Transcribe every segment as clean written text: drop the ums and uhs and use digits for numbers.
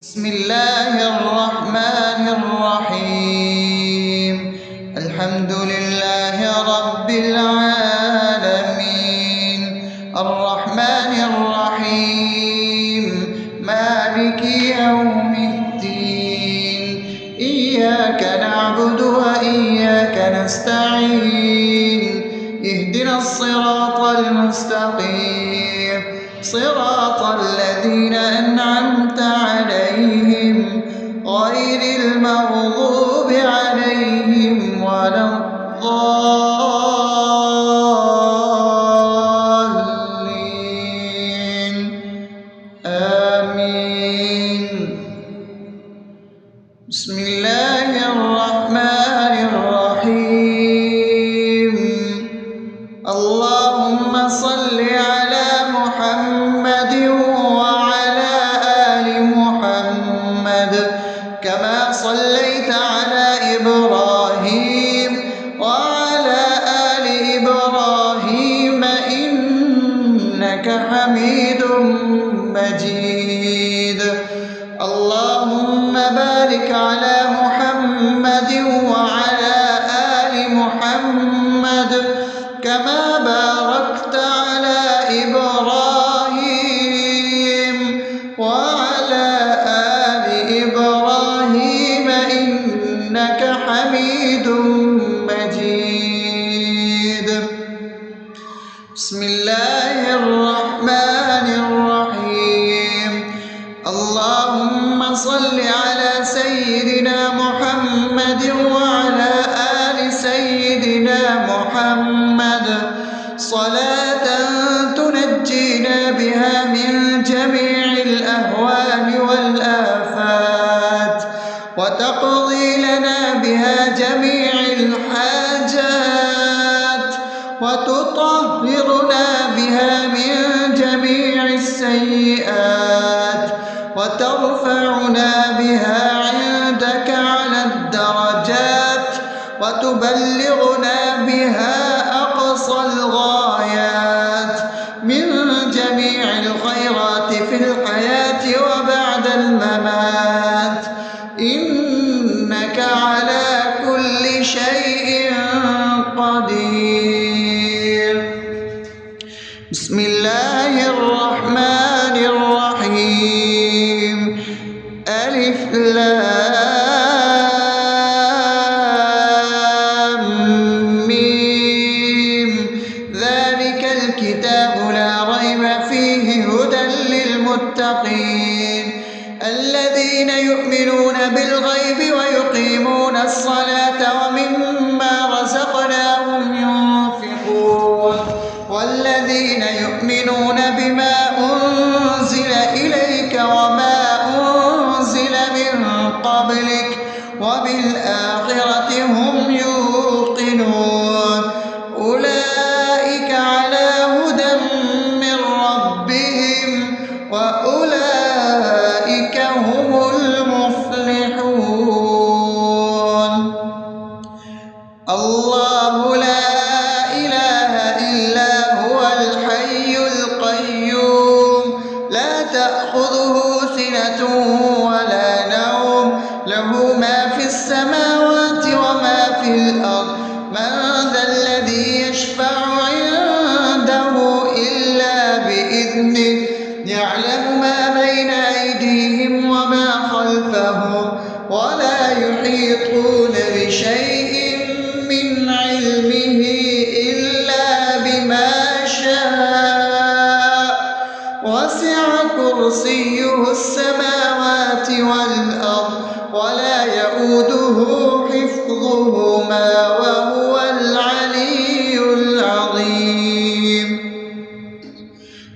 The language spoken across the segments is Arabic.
بسم الله الرحمن الرحيم. الحمد لله رب العالمين، الرحمن الرحيم، مالك يوم الدين. إياك نعبد وإياك نستعين، اهدنا الصراط المستقيم، صراط الذين أنعمت عليهم غير المغضوب عليهم ولا الضالين. آمين. بسم الله الرحمن الرحيم. اللهم صل على محمد وعلى آل محمد كما صليت على إبراهيم وعلى آل إبراهيم إنك حميد مجيد. اللهم بارك على محمد وعلى آل محمد كما باركت على إبراهيم وعلى آل إبراهيم إنك حميد مجيد. بسم الله الرحمن الرحيم. اللهم صل على سيدنا محمد وعلى آل سيدنا محمد صلاة تنجينا بها من جميع الأهوال والآفات وتقضي لنا بها جميع الحاجات وتطهرنا بها من جميع السيئات وترفعنا بها عندك على الدرجات وتبلغنا بها أقصى الغايات من جميع الخيرات في الحياة وبعد الممات، إنك على كل شيء قدير. بسم الله الرحمن الرحيم. ألف لام ميم. ذلك الكتاب لا ريب فيه هدى للمتقين الذين يؤمنون بالغيب ويقيمون الصلاة ومما رزقناهم ينفقون والذين يؤمنون بما أنزل إليك وما أنزل من قبلك وبالآخرة هم يوقنون أولئك على هدى من ربهم وأولئك هم المفلحون. الله لا إله إلا هو الحي القيوم لا تأخذه سنة ولا نوم له ما في السماوات وما في الأرض. من ذا الذي يشفع عنده إلا بإذنه يعلم ما بين أيديهم وما خلفهم ولا يحيطون بشيء من علمه إلا بما شاء وسع كرسيه السماوات والأرض ولا يؤوده حفظهما وهو العلي العظيم.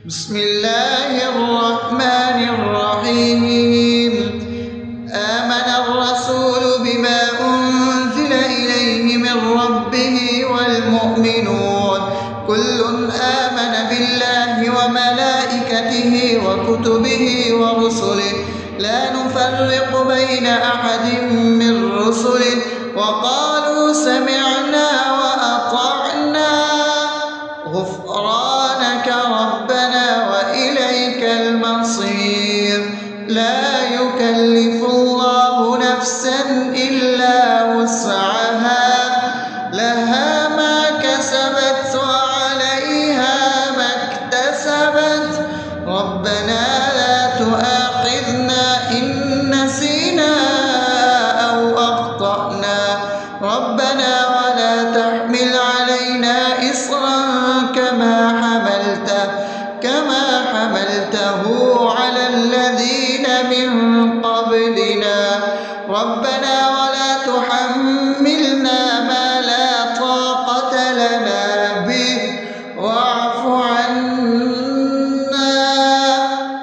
بسم الله الرحمن الرحيم. آمن الرسول بما أنزل إليه من ربه والمؤمنون كل آمن بالله وملائكته وكتبه ورسله لا نفرق بين أحد من رسله وقالوا سمعنا وأطعنا غفرانك ربنا وإليك المصير. لا يكلف قبلنا ربنا ولا تحملنا ما لا طاقة لنا به واعف عنا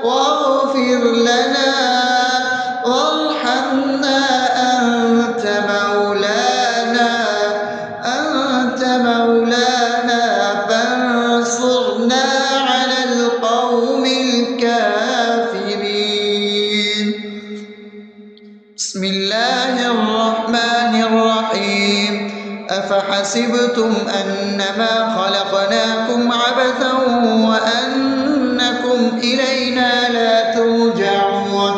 واغفر لنا وارحمنا أنت مولانا فانصرنا على القوم الكافرين. بسم الله الرحمن الرحيم. أفحسبتم أنما خلقناكم عبثا وأنكم إلينا لا ترجعون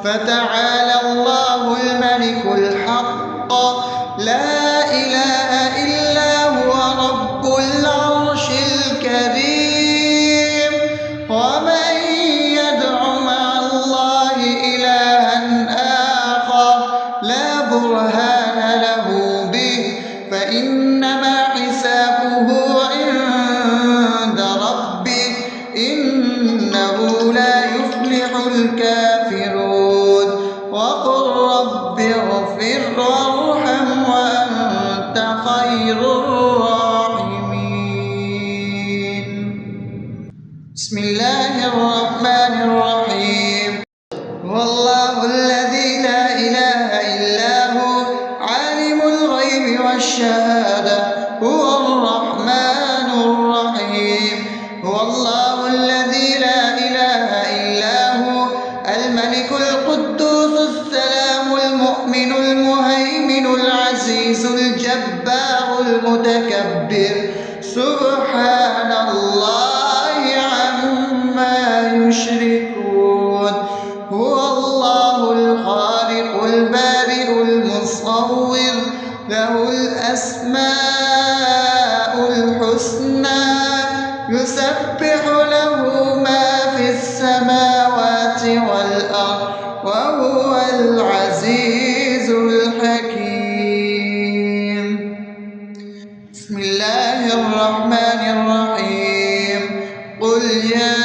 فتعالى الله الملك الحق لا إله إلا هو رب العرش الكريم. ومن يدع مع الله إلها آخر لا برهان له به فإنما حسابه عند ربه إنه لا يفلح الكافرون. وقل رب اغفر وارحم وأنت خير الراحمين. بسم الله الرحمن الرحيم. هو الله الذي لا إله إلا هو عالم الغيب والشهادة هو الرحمن الرحيم. هو الله الذي لا إله إلا هو الملك القدوس السلام المؤمن المهيمن العزيز الجبار المتكبر سبحان الله عما يشركون. هو الله الخالق البارئ المصور له الأسماء الحسنى يسبح له ما في السماوات والأرض وهو العزيز الحكيم. بسم الله الرحمن الرحيم. قل يا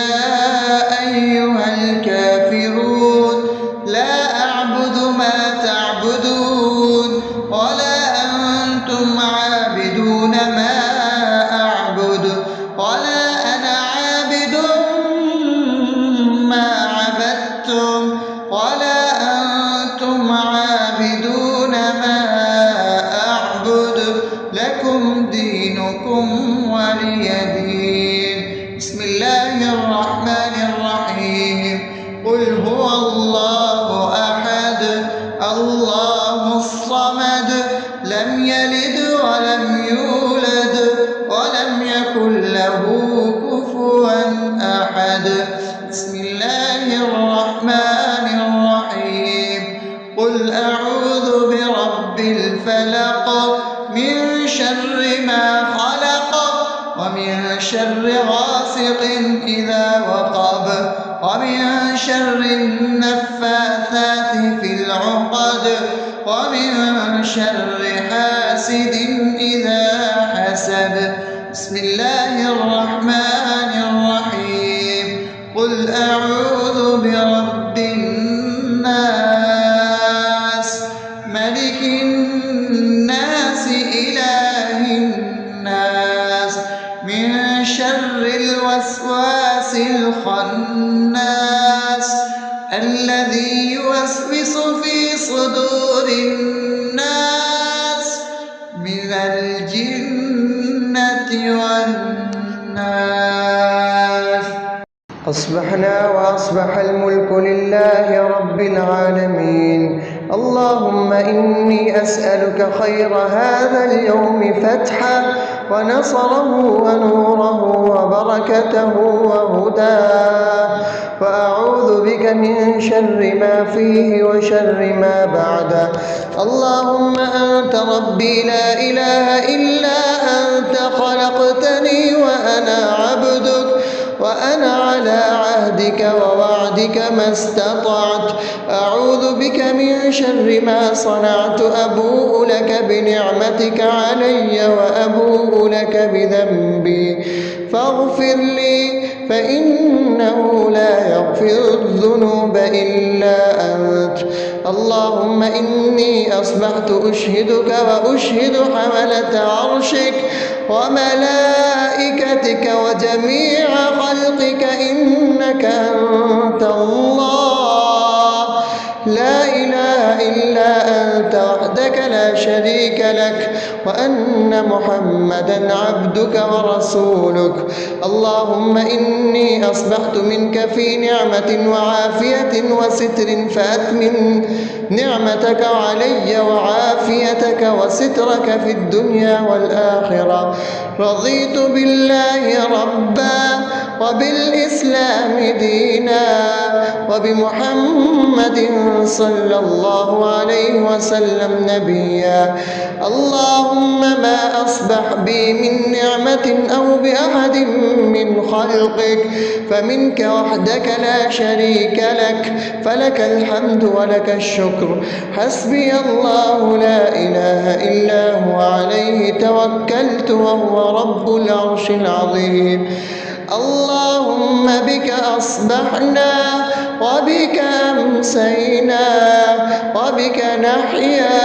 أيها الكافرون لا أعبد ما تعبدون ولا أنتم عابدون ما أعبد ولا أنا عابد ما عبدتم ولا أنتم عابدون ما أعبد لكم دينكم ولي دين. بسم الله الرحمن الرحيم. قل هو الله أحد الله الصمد لم يلد ولم يولد ولم يكن له كفوا أحد. بسم الله الرحمن الرحيم. قل أعوذ برب الفلق من شر ما خلق ومن شر غاسق إذا وقب ومن شر النفاثات في العقد ومن شر حاسد إذا حسد. بسم الله الرحمن الرحيم. قل أعوذ برب الناس ملك الناس إله الناس من شر الوسواس الخناس الذي يوسوس في صدور الناس من الجنة والناس. أصبحنا وأصبح الملك لله رب العالمين. اللهم إني أسألك خير هذا اليوم فتحه ونصره ونوره وبركته وهداه وأعوذ بك من شر ما فيه وشر ما بعده. اللهم أنت ربي لا إله إلا أنت خلقتني وأنا عبدك وأنا على عهدك ووعدك ما استطعت. أعوذ بك من شر ما صنعت. أبوء لك بنعمتك علي وأبوء لك بذنبي فاغفر لي فإنه لا يغفر الذنوب إلا أنت. أنت. اللهم إني أصبحت أشهدك وأشهد حملة عرشك وملائكتك وجميع خلقك إنك أنت الله لا إله إلا أنت وحدك لا شريك لك وأن محمدا عبدك ورسولك. اللهم إني أصبحت منك في نعمة وعافية وستر فأتمم نعمتك علي وعافيتك وسترك في الدنيا والآخرة. رضيت بالله ربا وبالإسلام دينا وبمحمد صلى الله عليه وسلم نبيا. اللهم ما أصبح بي من نعمة أو بأحد من خلقك فمنك وحدك لا شريك لك فلك الحمد ولك الشكر. حسبي الله لا إله إلا هو عليه توكلت وهو رب العرش العظيم. اللهم بك أصبحنا وبك أمسينا وبك نحيا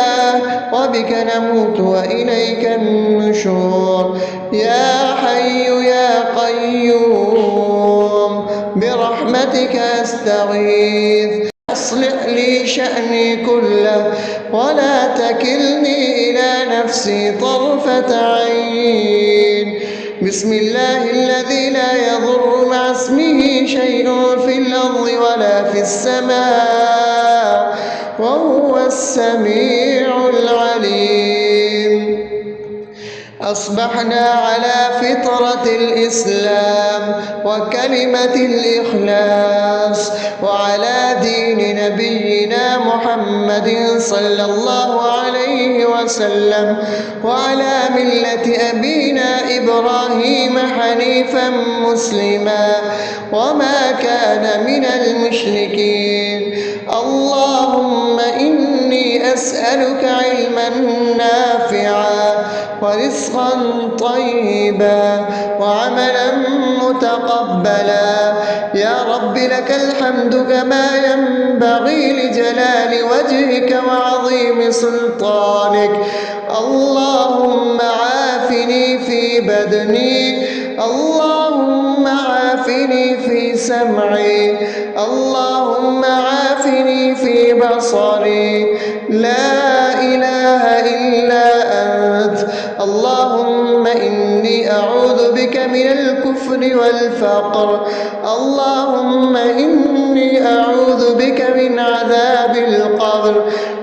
وبك نموت وإليك النشور. يا حي يا قيوم برحمتك أستغيث أصلح لي شأني كله ولا تكلني إلى نفسي طرفة عين. بسم الله الذي لا يضر مع اسمه شيء في الأرض ولا في السماء وهو السميع العليم. أصبحنا على فطرة الإسلام وكلمة الإخلاص وعلى دين نبينا محمد صلى الله عليه وسلم وعلى ملة أبينا إبراهيم حنيفا مسلما وما كان من المشركين. اللهم إني أسألك علما نافعا ورزقا طيبا وعملا متقبلا. يا رب لك الحمد كما ينبغي لجلال وجهك وعظيم سلطانك. اللهم عافني في بدني اللهم عافني في سمعي اللهم عافني في بصري. لا إله إلا أنت. اللهم إني أعوذ بك من الكفر والفقر. اللهم إني أعوذ بك من عذاب القبر.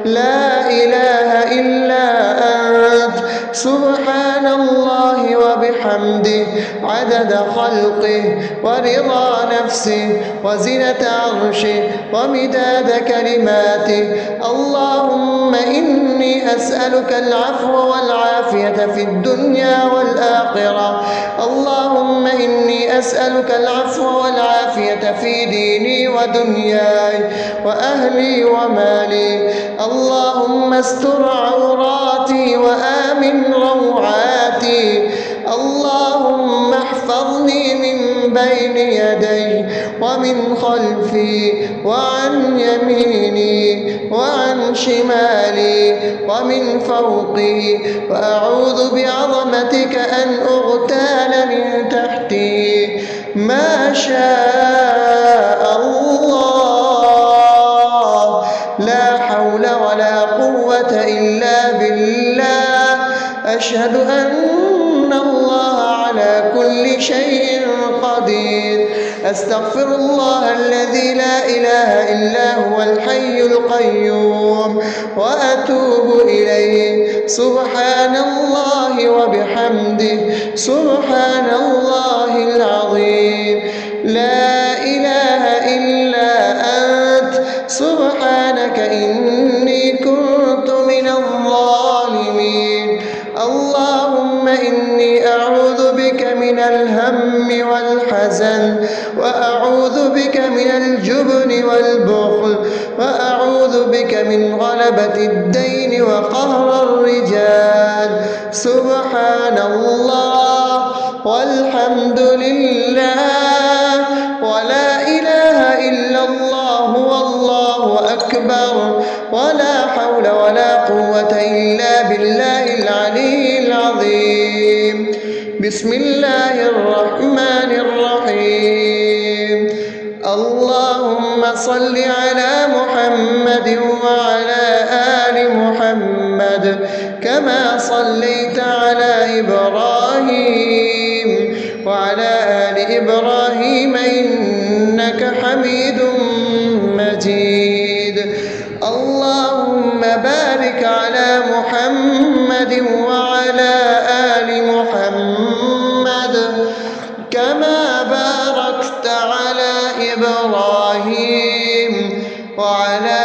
لا إله إلا أنت. سبحان الله وبحمده عدد خلقه ورضا نفسه وزنة عرشه ومداد كلماته. اللهم إني أسألك العفو والعافية في الدنيا والآخرة. اللهم إني أسألك العفو والعافية في ديني ودنياي وأهلي ومالي. اللهم استر عوراتي وآمن روعاتي. اللهم احفظني من بين يدي ومن خلفي وعن يميني وعن شمالي ومن فوقي وأعوذ بعظمتك أن أغتال من تحتي. ما شاء الله لا حول ولا قوة إلا بالله. أشهد أن الله على كل شيء قدير. أستغفر الله الذي لا إله إلا هو الحي القيوم وأتوب إليه. سبحان الله وبحمده سبحان الله العظيم. لا إله إلا أنت. سبحانك إني كنت من الظالمين. اللهم إني أعوذ بك من الهم والحزن وأعوذ بك من الجبن والبخل وأعوذ بك من غلبة الدين وقهر الرجال. سبحان الله والحمد لله ولا إله إلا الله والله أكبر. النار ولا حول ولا قوة إلا بالله العلي العظيم. بسم الله الرحمن الرحيم. اللهم صل على محمد وعلى آل محمد كما صليت على إبراهيم وعلى آل إبراهيم إنك حميد مجيد. اللهم بارك على محمد وعلى آل محمد كما باركت على إبراهيم وعلى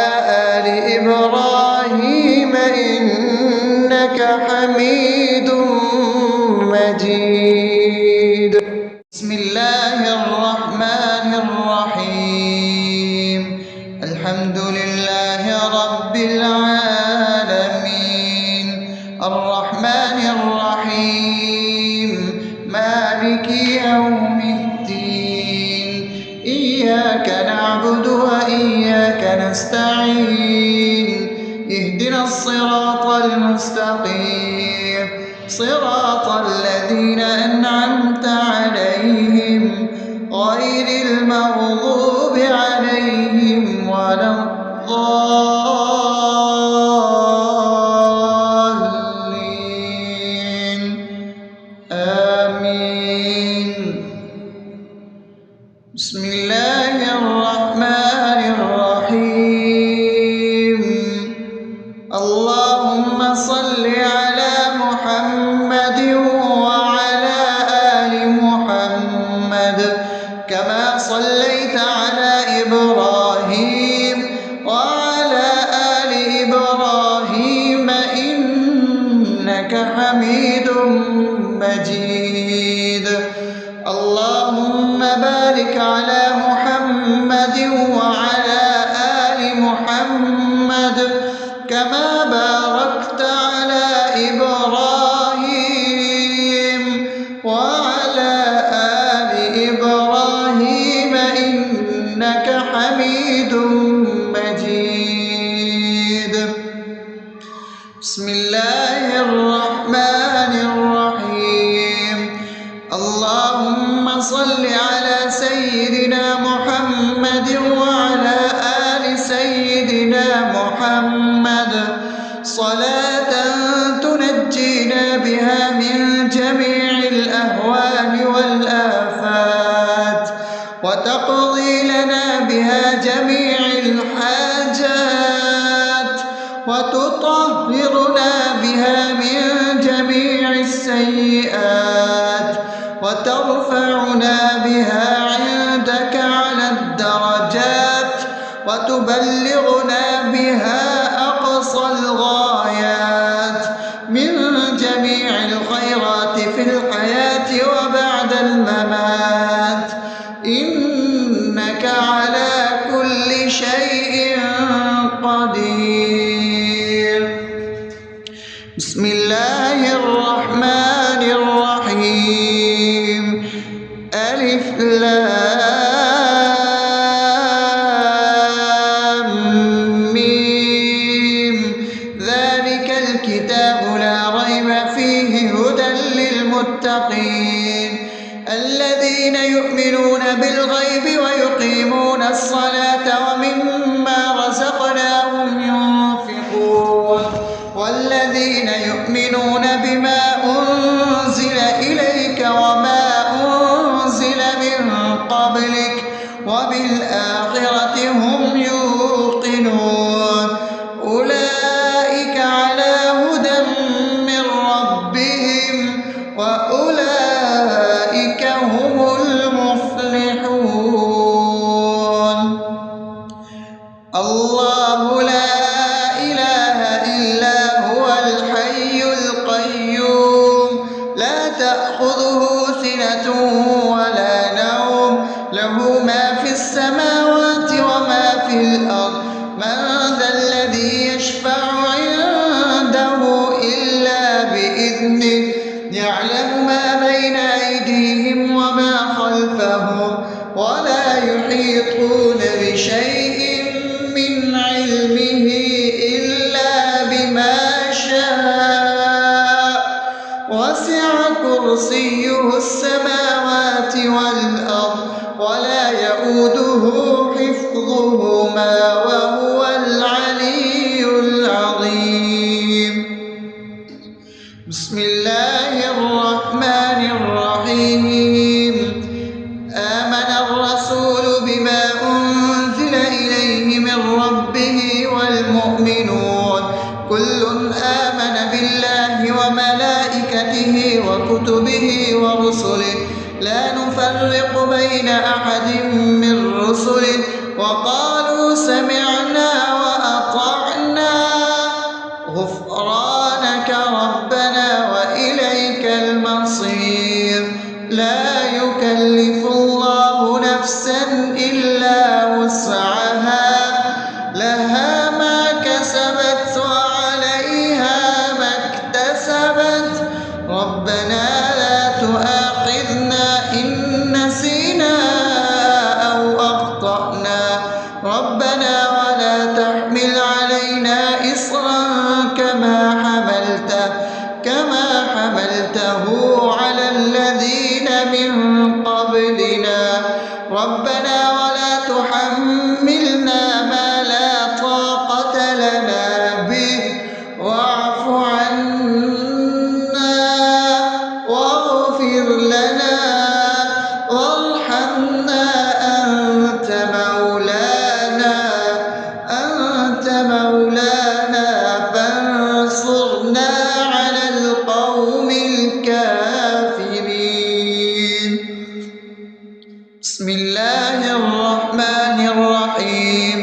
آل إبراهيم إنك حميد مجيد. بسم الله الرحمن الرحيم. الحمد لله رب العالمين الرحمن الرحيم مالك يوم الدين إياك نعبد وإياك نستعين اهدنا الصراط المستقيم صراط الذين أنعمت عليهم غير المغضوب عليهم ولا الضالين آمين. بسم الله الرحمن الرحيم. اللهم صل على محمد وعلى آل محمد كما صليت على إبراهيم وعلى آل إبراهيم إنك حميد مجيد. اللهم بارك على محمد وعلى آل محمد كما باركت على إبراهيم وعلى آل إبراهيم إنك حميد مجيد. بسم الله الرحمن الرحيم. اللهم صل على سيدنا محمد وعلى آل سيدنا محمد صلاة تنجينا بها من جميع الأهوال والآفات وتقضي لنا بها جميع الحاجات وتطهرنا بها من جميع السيئات وترفعنا بها عندك على الدرجات وتبلغنا بها أقصى الغايات من جميع الخيرات في الحياة وبعد الممات إنك على كل شيء قدير. بسم الله الرحمن الرحيم. ألف لام ميم ذلك الكتاب لا ريب فيه هدى للمتقين الذين يؤمنون بالغيب ويقيمون الصلاة ومما رزقناهم ينفقون والذين يؤمنون بما أنزل إليك وما أنزل من قبلك وبالآخرة هم يوقنون أولئك على هدى من ربهم وأولئك هم المفلحون. الله لا إله إلا هو الحي القيوم لا تأخذه سنة ولا نوم له ما في السماوات وما في الأرض من ذا الذي يشفع عنده إلا بإذنه يعلم ما بين أيديهم وما خلفهم ولا يحيطون بشيء من علمه كرسيه السماوات والأرض ولا يؤوده حفظهما وهو العلي العظيم. بسم الله الرحمن الرحيم. آمن الرسول بما أنزل إليه من ربه والمؤمنون كل آمن بالله وملائكته وكتبه ورسله لا نفرق بين أحد من رسله وقالوا سمعنا وأطعنا غفرانك ربنا وإليك المصير. لا يكلف الله نفسا إلا وسعها لها ما كسبت وعليها ما اكتسبت ربنا لا تؤاخذنا إن نسينا أو أخطأنا ربنا ولا تحمل علينا إصرا كما حملته على الذين من قبلنا ربنا ولا تحملنا ما لا طاقة لنا به واعف عنا واغفر لنا وارحمنا أنت مولانا فانصرنا على القوم الكافرين. بسم الله الرحمن الرحيم.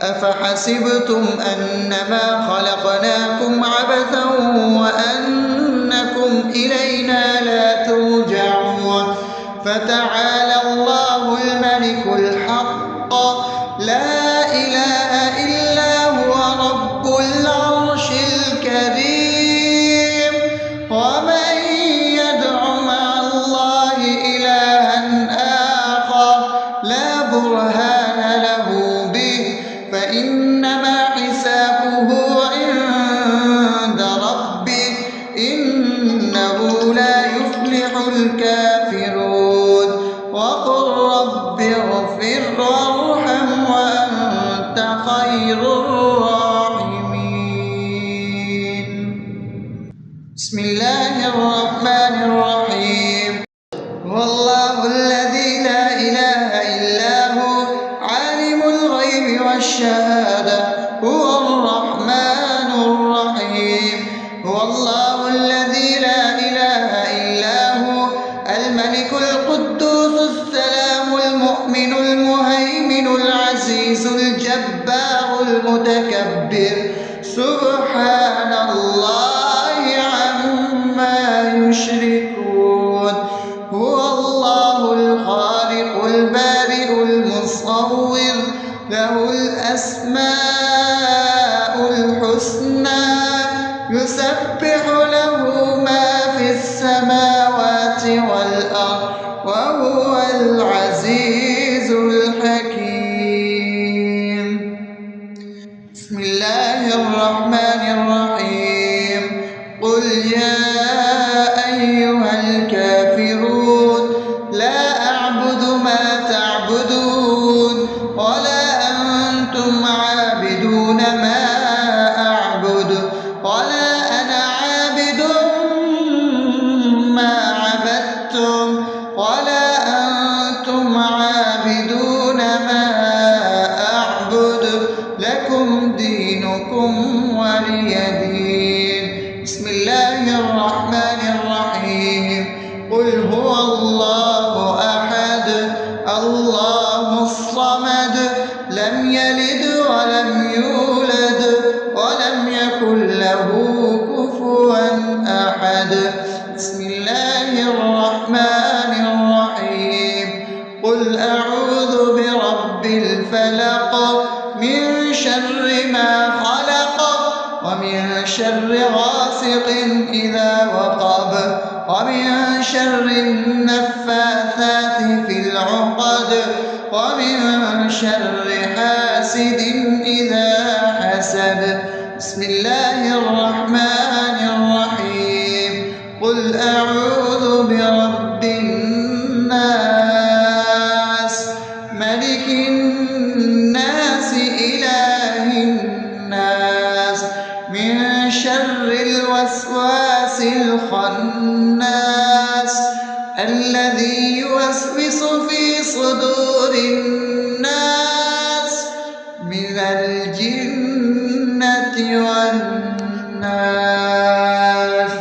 أفحسبتم أنما خلقناكم عبثا وأنكم إلينا لا ترجعون فتعالى الله الملك الحق لا إله إلا هو رب العرش الكريم. ومن يدع مع الله إلها آخر لا برهان له به فإنما حسابه عند ربه إنه لا يفلح الكافرون. وقل رب اغفر وارحم وأنت خير الراحمين. بسم الله الرحمن الرحيم. هو الله الذي لا إله إلا هو عالم الغيب والشهادة هو الرحمن الرحيم. هو الله الذي لا إله إلا هو الملك القدوس السلام المؤمن المهيمن العزيز الجبار المتكبر سبحان الله عما يشركون. هو الله الخالق البارئ المصور له الأسماء الحسنى يسبح له ما في السماوات والأرض وهو العزيز الحكيم. بسم الله الرحمن الرحيم. قل يا أيها الكافرون لا أعبد ما تعبدون ولا أنتم عابدون ما أعبد ولا أنا عابد ما عبدتم ولا أنتم عابدون ما أعبد لكم دينكم ولي دين. بسم الله الرحمن الرحيم. قل هو الله أحد الله الصمد لم يلد ولم يولد ولم يكن له كفوا أحد. بسم الله الرحمن الرحيم. قل أعوذ برب الفلق من شر ما خلق ومن شر غاسق إذا وقب ومن شر النفاثات في العقد ومن شر حاسد إذا حسد. بسم الله الرحمن الرحيم. قل أعوذ من شر الوسواس الخناس الذي يوسوس في صدور الناس من الجنة والناس.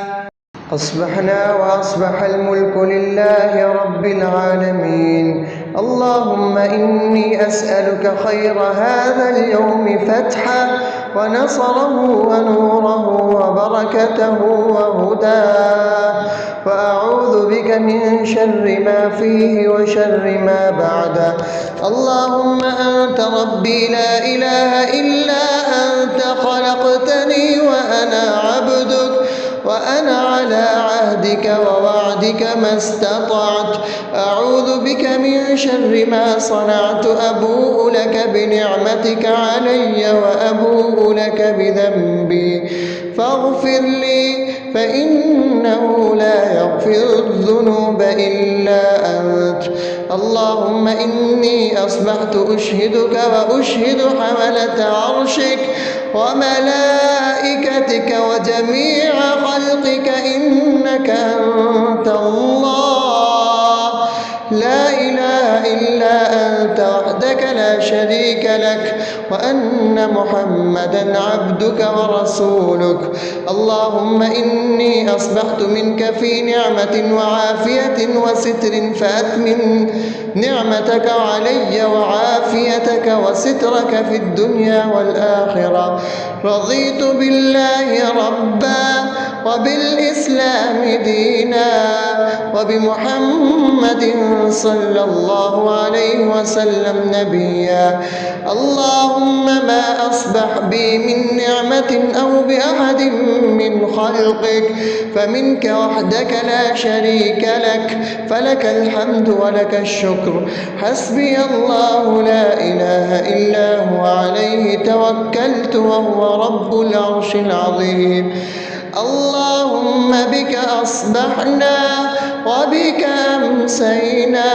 أصبحنا وأصبح الملك لله رب العالمين. اللهم إني أسألك خير هذا اليوم فتحه ونصره ونوره وبركته وهداه، وأعوذ بك من شر ما فيه وشر ما بعده. اللهم أنت ربي لا إله إلا أنت، خلقتني وأنا عبدك، وأنا على عهدك ووعدك ما استطعت. أعوذ بك من شر ما صنعت، أبوء لك بنعمتك علي وأبوء لك بذنبي، فاغفر لي فإنه لا يغفر الذنوب إلا أنت. اللهم إني أصبحت أشهدك وأشهد حملة عرشك وملائكتك وجميع خلقك إنك أنت الله لا إله إلا أنت وحدك لا شريك لك، وأن محمدا عبدك ورسولك. اللهم إني أصبحت منك في نعمة وعافية وستر، فأتمم نعمتك علي وعافيتك وسترك في الدنيا والآخرة. رضيت بالله ربا وبالإسلام دينا وبمحمد صلى الله عليه وسلم نبيا. اللهم ما أصبح بي من نعمة أو بأحد من خلقك فمنك وحدك لا شريك لك، فلك الحمد ولك الشكر. حسبي الله لا إله إلا هو، عليه توكلت وهو رب العرش العظيم. اللهم بك أصبحنا وبك أمسينا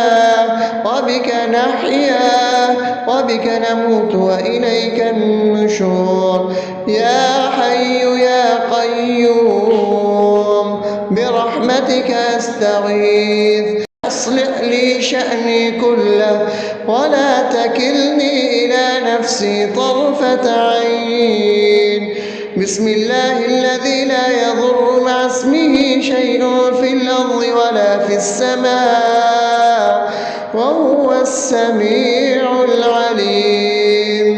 وبك نحيا وبك نموت وإليك النشور. يا حي يا قيوم برحمتك أستغيث، أصلح لي شأني كله ولا تكلني إلى نفسي طرفة عين. بسم الله الذي لا يضر مع اسمه شيء في الأرض ولا في السماء وهو السميع العليم.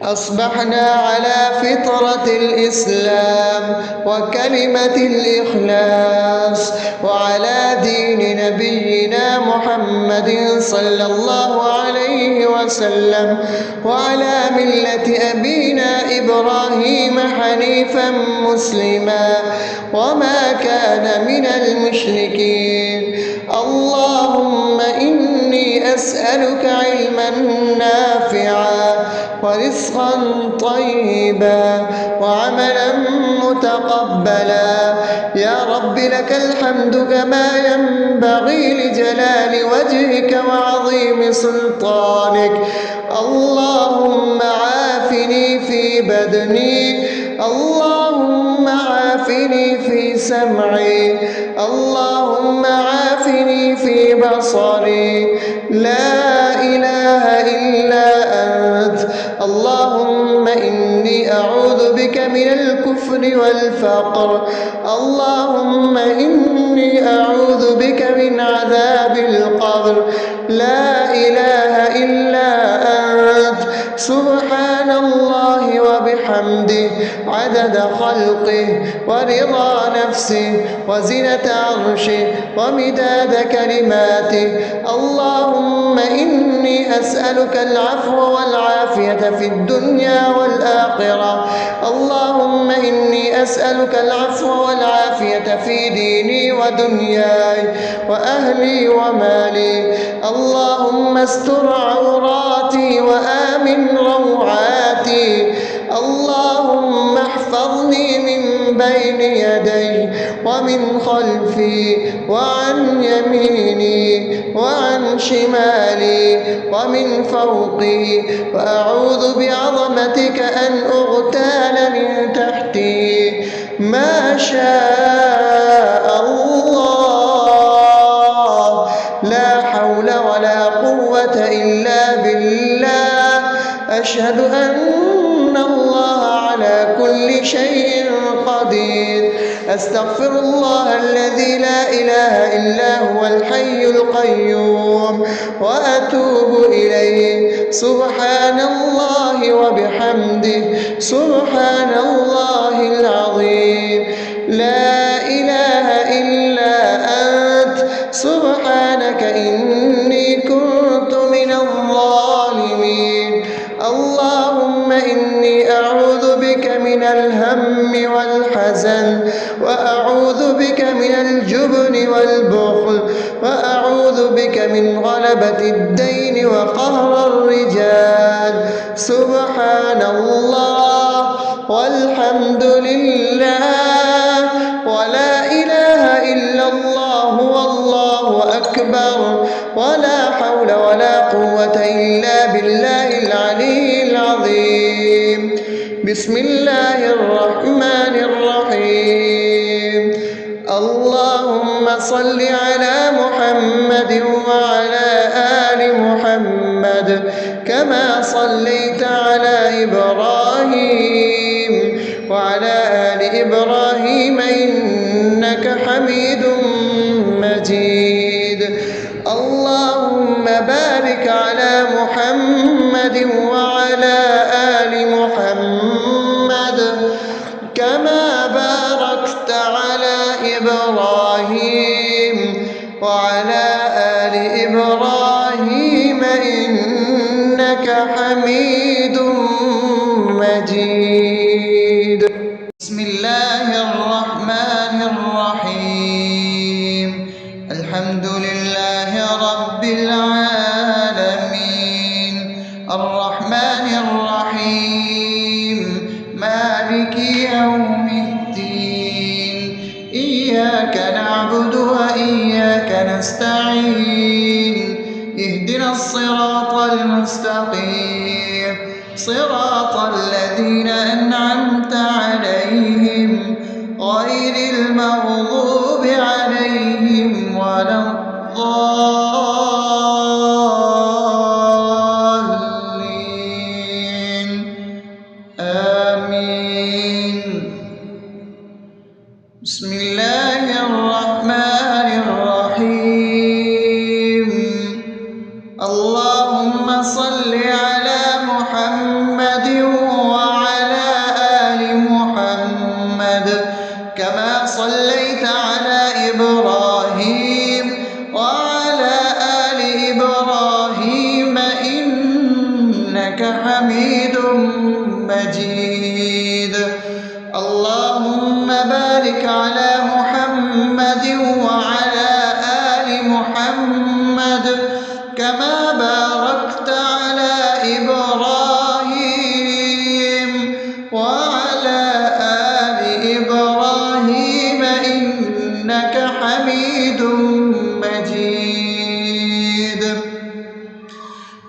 أصبحنا على فطرة الإسلام وكلمة الإخلاص وعلى دين نبينا محمد صلى الله عليه وسلم وعلى ملة أبينا إبراهيم حنيفا مسلما وما كان من المشركين. اللهم إني أسألك علما نافعا ورزقا طيبا وعملا متقبلا. يا رب لك الحمد كما ينبغي لجلال وجهك وعظيم سلطانك. اللهم عافني في بدني، اللهم عافني في سمعي، اللهم عافني في بصري. لا إله إلا أنت. اللهم إني أعوذ بك من الكفر والفقر. اللهم إني أعوذ بك من عذاب القبر. لا إله إلا أنت. سبحان الله وبحمده عدد خلقه ورضا نفسه وزنة عرشه ومداد كلماته. اللهم إني أسألك العفو والعافية في الدنيا والآخرة. اللهم إني أسألك العفو والعافية في ديني ودنياي وأهلي ومالي. اللهم استر عوراتي وآمن روعاتي. اللهم احفظني من بين يدي ومن خلفي وعن يميني وعن شمالي ومن فوقي، وأعوذ بعظمتك أن أغتال من تحتي. ما شاء الله، لا حول ولا قوة إلا بالله. أشهد أن الله على كل شيء قدير. أستغفر الله الذي لا إله إلا هو الحي القيوم وأتوب إليه. سبحان الله وبحمده، سبحان الله العظيم. لا إله إلا أنت، سبحانك إني كنت من الظالمين. اللهم إني أعوذ بك من الهم والحزن، وأعوذ بك من الجبن والبخل، وأعوذ بك من غلبة الدين وقهر الرجال. سبحان الله والحمد لله ولا إله إلا الله والله أكبر، ولا حول ولا قوة إلا بالله العلي العظيم. بسم الله الرحمن الرحيم. اللهم صل على محمد وعلى آل محمد كما صليت على إبراهيم وعلى آل إبراهيم إنك حميد مجيد. اللهم بارك على محمد وعلى آل محمد كما باركت على إبراهيم وعلى آل إبراهيم إنك حميد مجيد. بسم الله الرحمن الرحيم. الحمد لله رب العالمين، الرحمن الرحيم، مالك يوم الدين. إياك نعبد وإياك نستعين. اهدنا الصراط المستقيم، صراط الذين أنعمت عليهم غير المغضوب عليهم ولا الضالين. آمين. بسم الله الرحمن الرحيم. اللهم صل على محمد وعلى آل محمد كما صليت على إبراهيم وعلى آل إبراهيم إنك حميد مجيد. اللهم بارك على محمد وعلى آل محمد كما باركت على إبراهيم وعلى آل إبراهيم إنك حميد مجيد.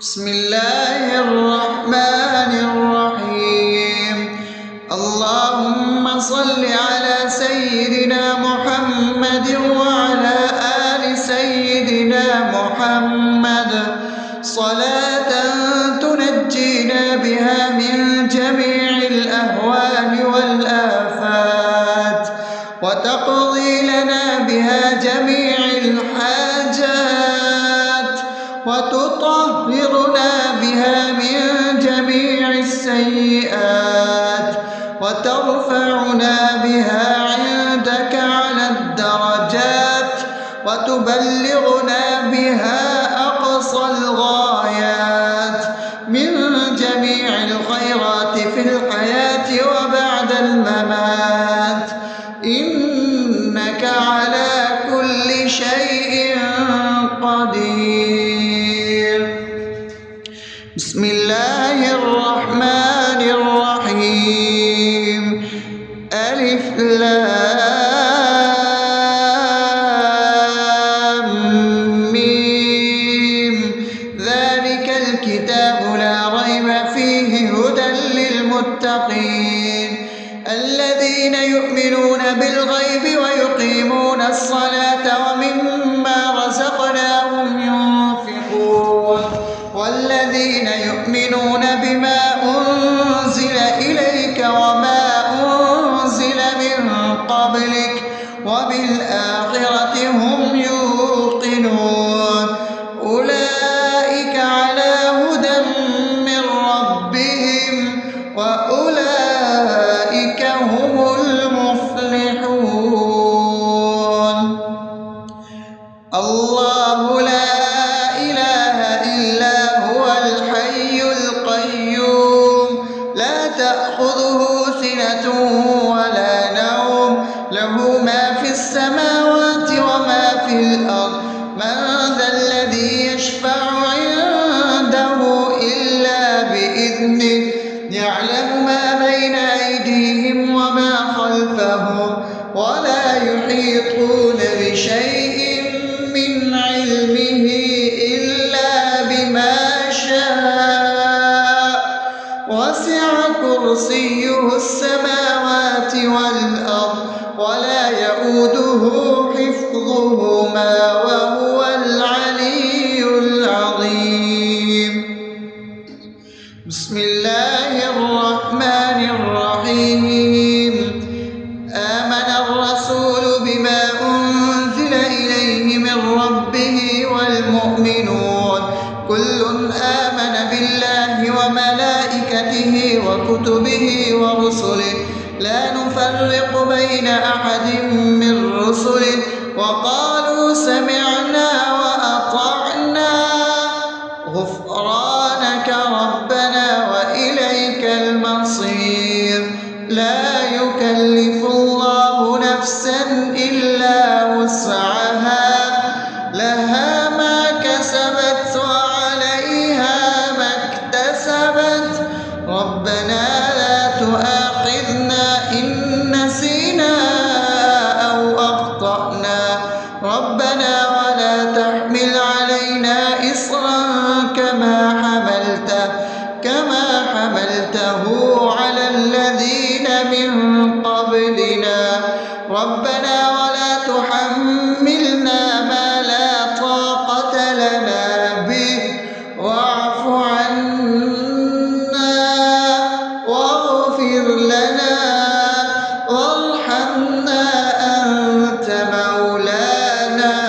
بسم الله الرحمن الرحيم. اللهم صل على سيدنا محمد وعلى آل سيدنا محمد صلاة تنجينا بها من جميع الأهوال والآفات، وتقضي لنا بها جميع الحاجات، وتطهرنا بها من جميع السيئات، وترفعنا بها عندك على الدرجات، وتبلغنا بها أقصى الغايات من جميع الخيرات في الحياة وبعد الممات. إنك على كل شيء قدير. بسم الله الرحمن الرحيم. ألف لام ميم ذلك الكتاب لا ريب فيه هدى للمتقين الذين يؤمنون بالغيب ويقيمون الصلاة ومما رزقناهم ينفقون والذين يؤمنون بما أنزل إليك وما أنزل من قبلك وبالآخرة هم يوقنون أولئك على هدى من ربهم وأولئك هم المفلحون الله لا إله إلا هو الحي القيوم لا تأخذه سنة ولا نوم له ما في السماوات وما في الأرض من ذا الذي يشفع عنده إلا بإذنه يعلم ما بين أيديهم وما خلفهم ولا يحيطون بشيء من علمه إلا بما شاء وسع كرسيه السماوات والأرض ولا يؤوده حفظهما وهو العلي العظيم بسم الله الرحمن الرحيم آمن الرسول بما أنزل إليه من ربه والمؤمنون كل آمن بالله وملائكته وكتبه ورسله لا نفرق بين أحد من رسله وقالوا سمعنا وأطعنا غفرانك ربنا وإليك المصير لا يكلف الله نفسا إلا وسعها لها ما كسبت وعليها ما اكتسبت ربنا لا تؤاخذنا إن نسينا أو أخطأنا ربنا ولا تحمل علينا إصرا كما حملته على الذين من قبلنا ربنا ولا تحملنا ما لا طاقة لنا به واعف عنا واغفر لنا وارحمنا أنت مولانا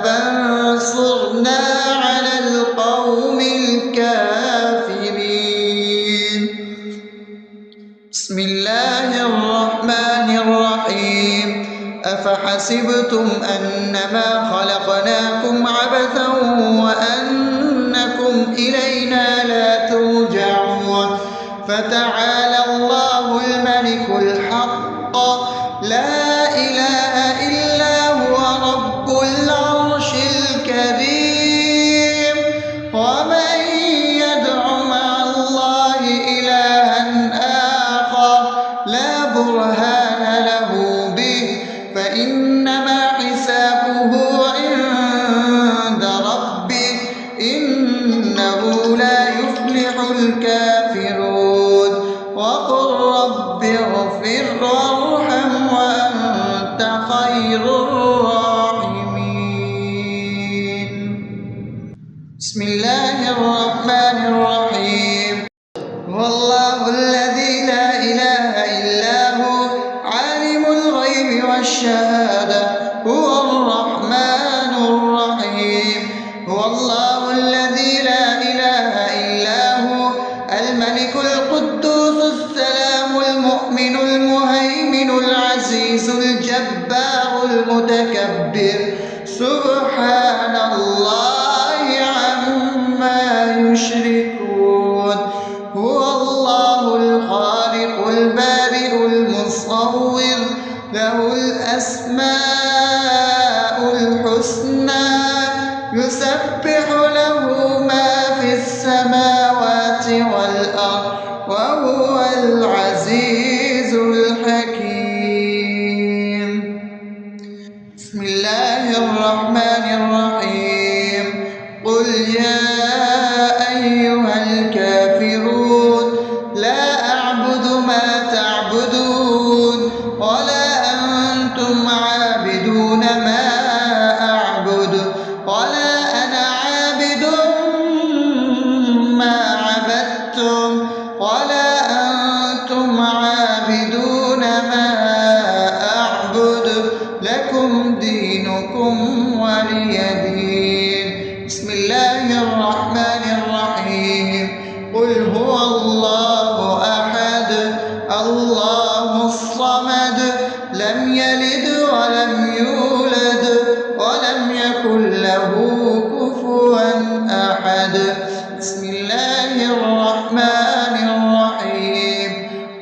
فانصرنا على القوم الكافرين بسم الله الرحمن الرحيم أفحسبتم أنما خلقناكم عبثا وأنكم إلينا لا ترجعون فتعالى الله الملك الحق لا إله إلا هو رب العرش الكريم ومن يدع مع الله إلها آخر لا برهان له به فإنما حسابه عند ربه إنه لا يفلح الكافرون وقل رب اغفر وارحم وأنت خير الراحمين بسم الله الرحمن الرحيم هو الله الذي لا إله إلا هو عالم الغيب والشهادة هو الرحمن الرحيم هو الله الذي لا إله إلا هو الملك القدوس السلام المؤمن المهيمن العزيز الجبار المتكبر سبحان الله عما يشركون هو الله الخالق البارئ المصور له الأسماء الحسنى يسبح له ما في السماوات والأرض وهو وهو العزيز الحكيم. بسم الله الرحمن الرحيم. قل يا أيها الكافرون لا أعبد ما تعبدون ولا أنتم عابدون ما أعبد ولا أنا عابد ما عبدتم ولا أنتم عابدون ما أعبد لكم دينكم ولي دين. بسم الله الرحمن الرحيم. قل هو الله أحد الله الصمد لم يلد ولم يولد ولم يكن له كفوا أحد. بسم الله الرحمن الرحيم.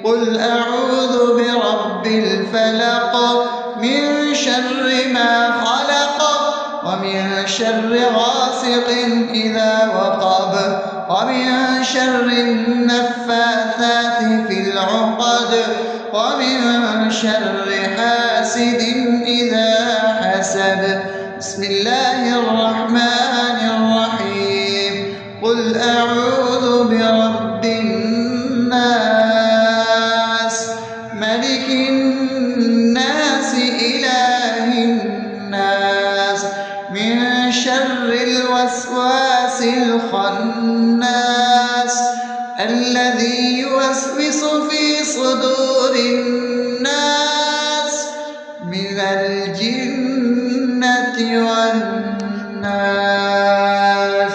قل أعوذ برب الفلق من شر ما خلق ومن شر غاسق إذا وقب ومن شر النفاثات في العقد ومن شر حاسد إذا حسد. بسم الله الرحمن الرحيم. قل أعوذ برب الناس ملك الناس إله الناس من شر الوسواس الخناس الذي يوسوس في صدور الناس من الجنة والناس.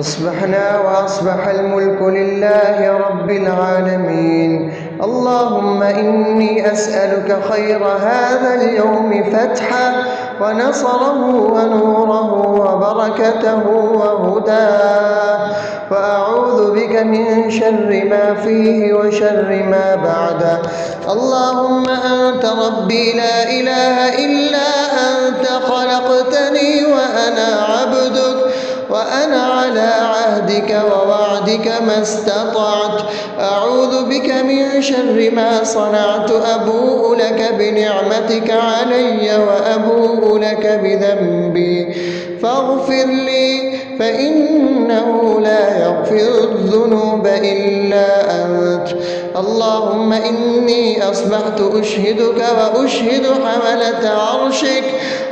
أصبحنا وأصبح الملك لله رب العالمين. اللهم إني أسألك خير هذا اليوم فتحه ونصره ونوره وبركته وهداه، وأعوذ بك من شر ما فيه وشر ما بعده. اللهم أنت ربي لا إله إلا أنت خلقتني وأنا عبدك وأنا على عهدك ووعدك ما استطعت. أعوذ بك من شر ما صنعت. أبوء لك بنعمتك علي وأبوء لك بذنبي فاغفر لي فإنه لا يغفر الذنوب إلا أنت. اللهم إني أصبحت أشهدك وأشهد حملة عرشك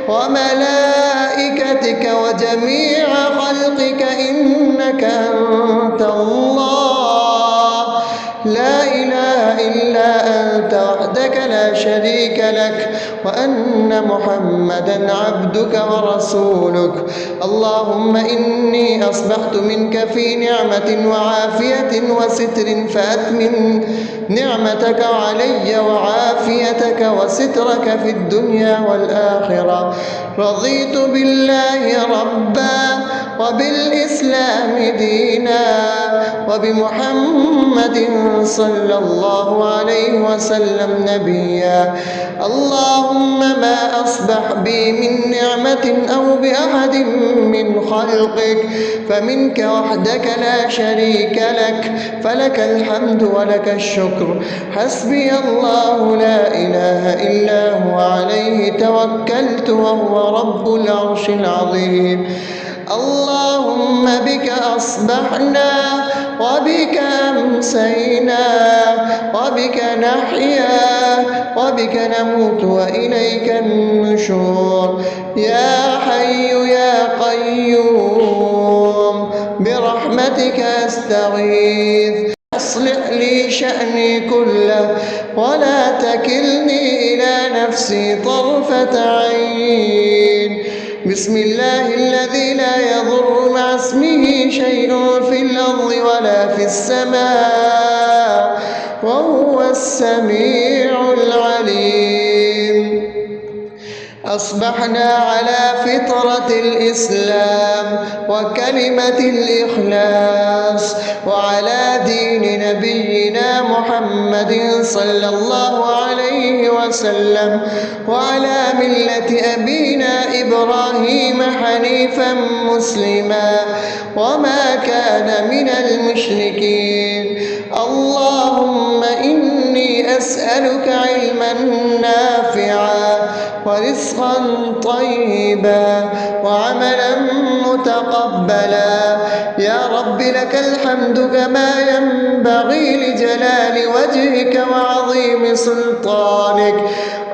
وملائكتك وجميع خلقك إنك أنت الله لا إله إلا أنت وحدك لا شريك لك وأن محمدا عبدك ورسولك. اللهم إني أصبحت منك في نعمة وعافية وستر فأتمن نعمتك علي وعافيتك وسترك في الدنيا والآخرة. رضيت بالله ربا وبالإسلام دينا وبمحمد صلى الله عليه وسلم نبيا. اللهم ما أصبح بي من نعمة أو بأحد من خلقك فمنك وحدك لا شريك لك فلك الحمد ولك الشكر. حسبي الله لا إله إلا هو عليه توكلت وهو رب العرش العظيم. اللهم بك أصبحنا وبك أمسينا وبك نحيا وبك نموت وإليك النشور. يا حي يا قيوم برحمتك أستغيث أصلح لي شأني كله ولا تكلني إلى نفسي طرفة عين. بسم الله الذي لا يضر مع اسمه شيء في الأرض ولا في السماء وهو السميع العليم. أصبحنا على فطرة الإسلام وكلمة الإخلاص وعلى دين نبينا محمد صلى الله عليه وسلم وعلى ملة أبينا إبراهيم حنيفا مسلما وما كان من المشركين. اللهم أسألك علما نافعا ورزقا طيبا وعملا متقبلا. يا رب لك الحمد كما ينبغي لجلال وجهك وعظيم سلطانك.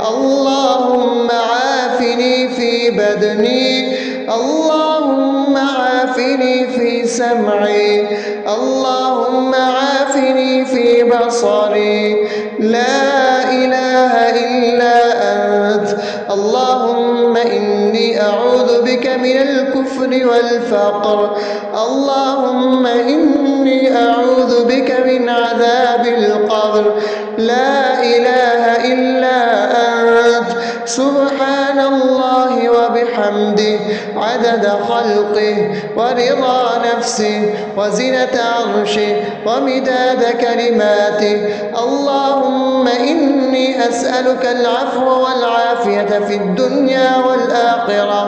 اللهم عافني في بدني، اللهم عافني في سمعي، اللهم عافني في بصري. لا إله إلا أنت. اللهم إني أعوذ بك من الكفر والفقر. اللهم إني أعوذ بك من عذاب القبر. لا إله إلا أنت. سبحان الله وبحمده عدد خلقه ورضا نفسه وزنة عرشه ومداد كلماته. اللهم إني أسألك العفو والعافية في الدنيا والآخرة.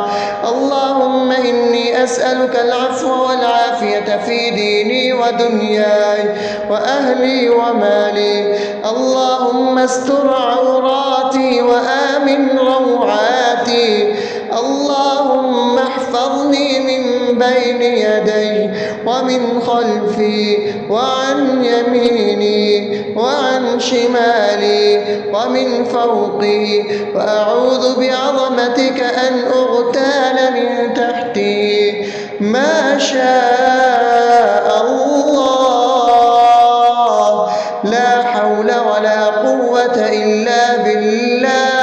اللهم إني أسألك العفو والعافية في ديني ودنياي وأهلي ومالي. اللهم استر عوراتي وآمن روعاتي. اللهم احفظني من بين يدي ومن خلفي وعن يميني وعن شمالي ومن فوقي، وأعوذ بعظمتك أن أغتال من تحتي. ما شاء الله، لا حول ولا قوة إلا بالله.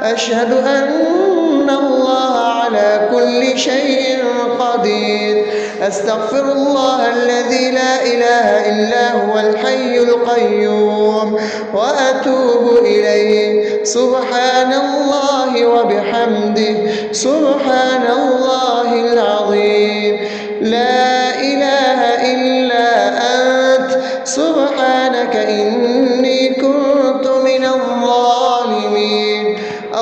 أشهد أن الله على كل شيء قدير. أستغفر الله الذي لا إله إلا هو الحي القيوم وأتوب إليه. سبحان الله وبحمده سبحان الله العظيم. لا إله إلا أنت. سبحانك إني كنت من الظالمين.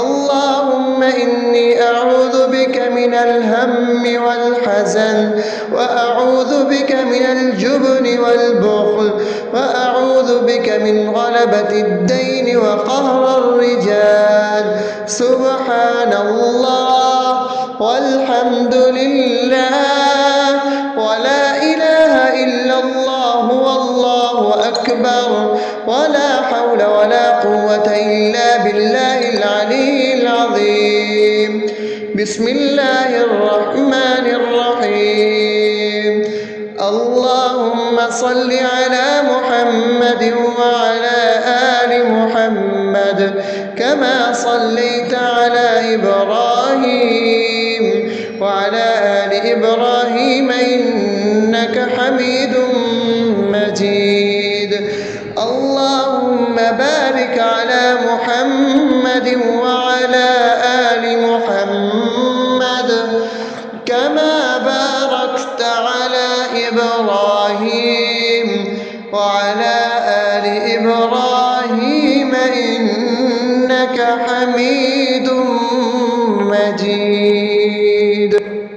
اللهم إني أعوذ بك من الهم والحزن، وأعوذ بك من الجبن والبخل، وأعوذ بك من غلبة الدين وقهر الرجال. سبحان الله والحمد لله ولا إله إلا الله والله أكبر، ولا حول ولا قوة إلا بالله العلي العظيم. بسم الله الرحمن الرحيم. اللهم صل على محمد وعلى آل محمد كما صليت على إبراهيم وعلى آل إبراهيم إنك حميد مجيد. اللهم بارك على محمد وعلى آل محمد كما باركت على إبراهيم وعلى آل إبراهيم إنك حميد